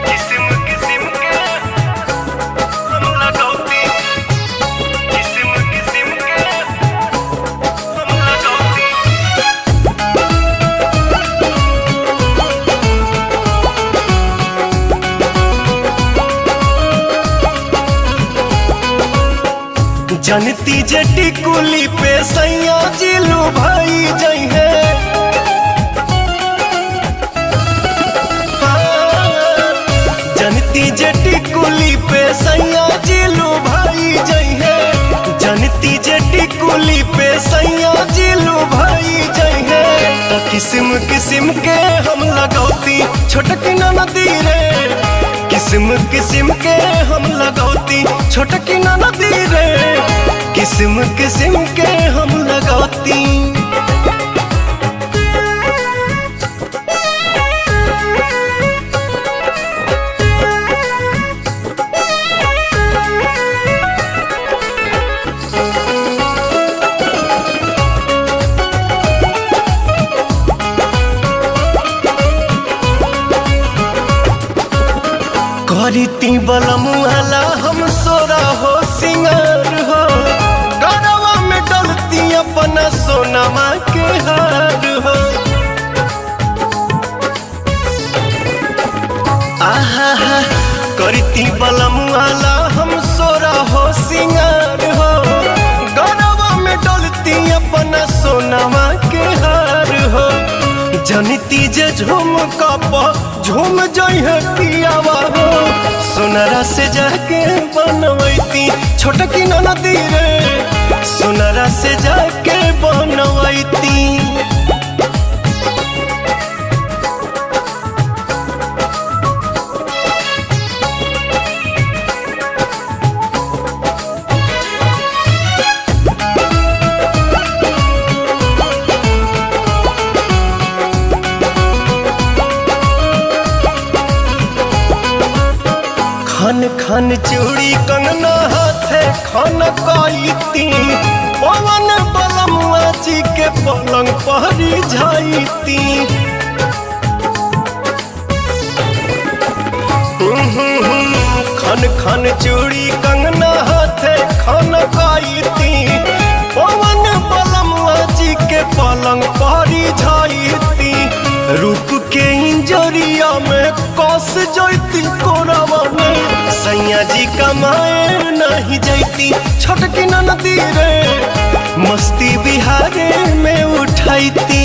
किस्म किस्म के हम लगौती, किस्म किस्म के हम लगौती। जनती जटी कुली पे सैया जिलू भाई जई है। जनती जटी कुली पे सैया जिलू भाई जई है। जनती जटी कुली पे सैया जिलू भाई जई है। तो किस्म किस्म के हम लगौती छोटकी नदी रे। किस्म किस्म के हम लगौती छोटकी नदी रे। किस्म किस्म के हम लगौती। करीती बलमुआला हम सोरा हो सिंगार हो। गरवा में डलती अपना सोनमा के हार हो। आहा हा करीती बलमुआला हम सोरा हो सिंगार हो। गरवा में डलती अपना सोनमा के हार हो। जनती जे झूम कप झूम जई है पियावा हो। सोनरा से जाके बनवैती छोटकी नदी रे। सोनरा से जाके बनवैती। खन खन चूड़ी कंगना हाथे खन कईती। पवन बलमुआ जी के पलंग पहरी जाईती। खन खन चूड़ी कंगना हाथे खन कईती। पवन बलमुआ जी के पलंग पहरी जाईती। रूप के इंजरिया में कस जैती कोरावा में। सैया जी कमाए नहीं जैती छोटकी नदी रे। मस्ती बिहारे में उठाईती।